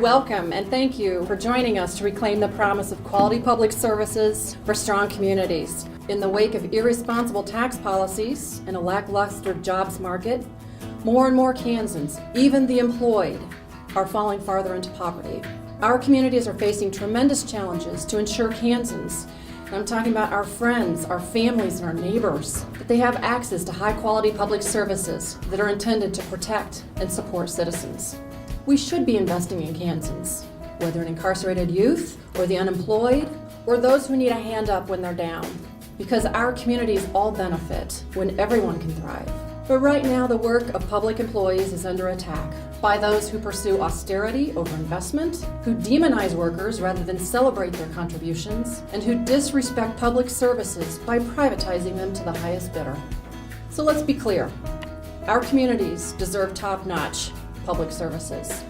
Welcome and thank you for joining us to reclaim the promise of quality public services for strong communities. In the wake of irresponsible tax policies and a lackluster jobs market, more and more Kansans, even the employed, are falling farther into poverty. Our communities are facing tremendous challenges to ensure Kansans, and I'm talking about our friends, our families, and our neighbors, that they have access to high-quality public services that are intended to protect and support citizens. We should be investing in Kansans, whether in incarcerated youth, or the unemployed, or those who need a hand up when they're down, because our communities all benefit when everyone can thrive. But right now, the work of public employees is under attack by those who pursue austerity over investment, who demonize workers rather than celebrate their contributions, and who disrespect public services by privatizing them to the highest bidder. So let's be clear. Our communities deserve top-notch public services,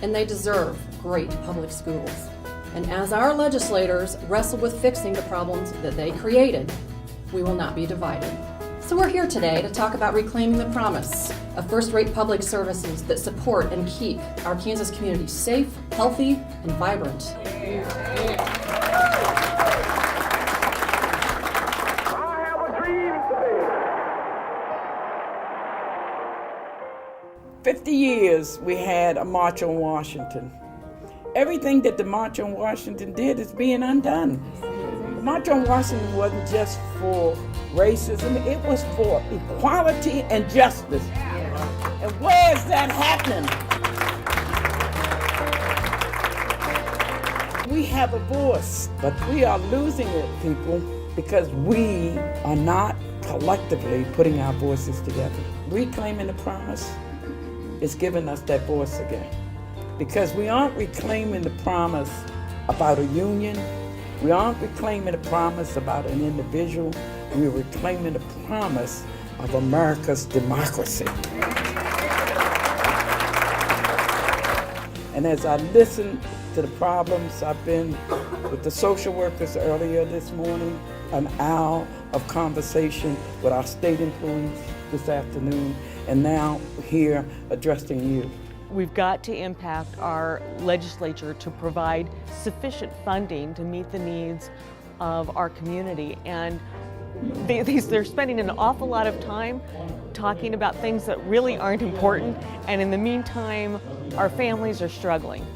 and they deserve great public schools. And as our legislators wrestle with fixing the problems that they created, we will not be divided. So we're here today to talk about reclaiming the promise of first-rate public services that support and keep our Kansas communities safe, healthy, and vibrant. I have a dream today. 50 years we had a March on Washington. Everything that the March on Washington did is being undone. The March on Washington wasn't just for racism, it was for equality and justice. And where is that happening? We have a voice, but we are losing it, people, because we are not collectively putting our voices together. Reclaiming the promise is giving us that voice again. Because we aren't reclaiming the promise about a union, we aren't reclaiming the promise about an individual, we're reclaiming the promise of America's democracy. And as I listen to the problems, I've been with the social workers earlier this morning, an hour of conversation with our state employees this afternoon, and now here addressing you. We've got to impact our legislature to provide sufficient funding to meet the needs of our community. And they're spending an awful lot of time talking about things that really aren't important. And in the meantime, our families are struggling.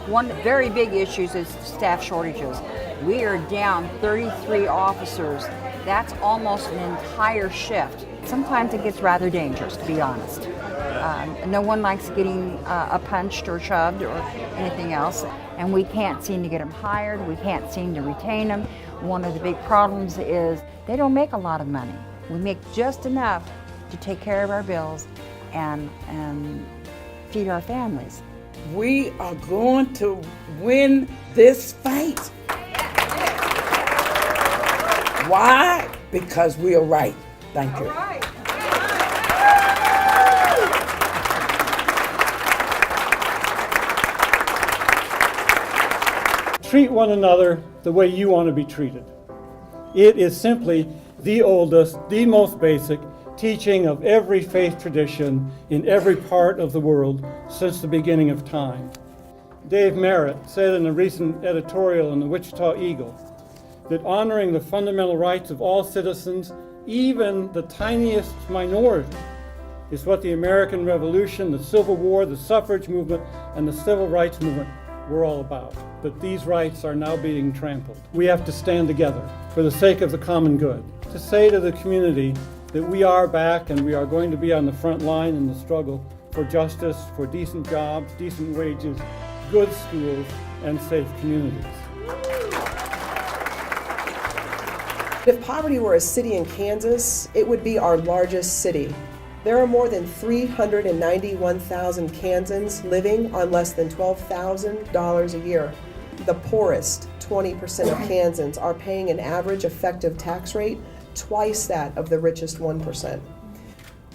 One very big issue is staff shortages. We are down 33 officers. That's almost an entire shift. Sometimes it gets rather dangerous, to be honest. No one likes getting punched or shoved or anything else, and we can't seem to get them hired, we can't seem to retain them. One of the big problems is they don't make a lot of money. We make just enough to take care of our bills and feed our families. We are going to win this fight. Why? Because we are right. Thank you. Treat one another the way you want to be treated. It is simply the oldest, the most basic teaching of every faith tradition in every part of the world since the beginning of time. Dave Merritt said in a recent editorial in the Wichita Eagle that honoring the fundamental rights of all citizens, even the tiniest minority, is what the American Revolution, the Civil War, the suffrage movement, and the civil rights movement were all about. But these rights are now being trampled. We have to stand together for the sake of the common good, to say to the community that we are back and we are going to be on the front line in the struggle for justice, for decent jobs, decent wages, good schools, and safe communities. If poverty were a city in Kansas, it would be our largest city. There are more than 391,000 Kansans living on less than $12,000 a year. The poorest 20% of Kansans are paying an average effective tax rate twice that of the richest 1%.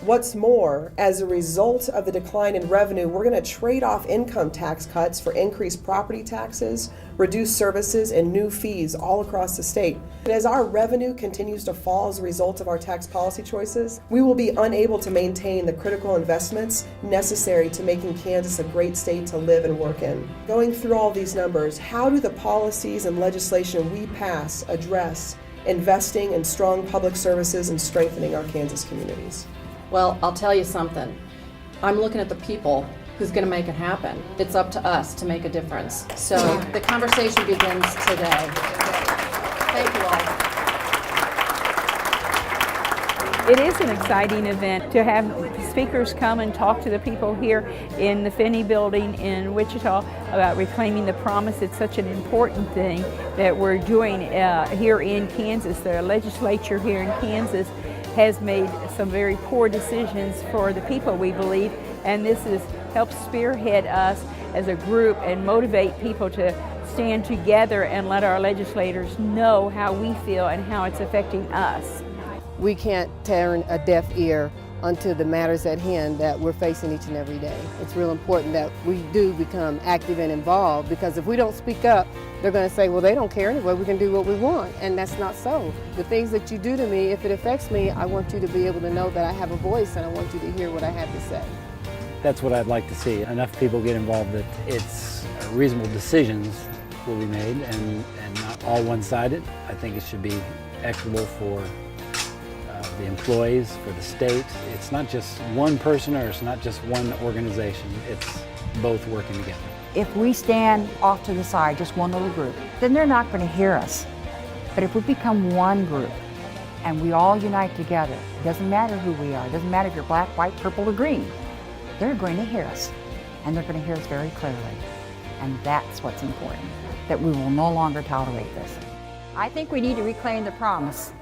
What's more, as a result of the decline in revenue, we're going to trade off income tax cuts for increased property taxes, reduced services, and new fees all across the state. And as our revenue continues to fall as a result of our tax policy choices, we will be unable to maintain the critical investments necessary to making Kansas a great state to live and work in. Going through all these numbers, how do the policies and legislation we pass address investing in strong public services and strengthening our Kansas communities? Well, I'll tell you something. I'm looking at the people who's going to make it happen. It's up to us to make a difference. So the conversation begins today. Thank you all. It is an exciting event to have speakers come and talk to the people here in the Finney building in Wichita about reclaiming the promise. It's such an important thing that we're doing here in Kansas. The legislature here in Kansas has made some very poor decisions for the people, we believe, and this has helped spearhead us as a group and motivate people to stand together and let our legislators know how we feel and how it's affecting us. We can't turn a deaf ear unto the matters at hand that we're facing each and every day. It's real important that we do become active and involved, because if we don't speak up, they're going to say, well, they don't care anyway, we can do what we want, and that's not so. The things that you do to me, if it affects me, I want you to be able to know that I have a voice and I want you to hear what I have to say. That's what I'd like to see. Enough people get involved that it's reasonable decisions will be made and not all one-sided. I think it should be equitable for the employees, for the state. It's not just one person or it's not just one organization. It's both working together. If we stand off to the side, just one little group, then they're not going to hear us. But if we become one group and we all unite together, it doesn't matter who we are, it doesn't matter if you're black, white, purple, or green, they're going to hear us. And they're going to hear us very clearly. And that's what's important, that we will no longer tolerate this. I think we need to reclaim the promise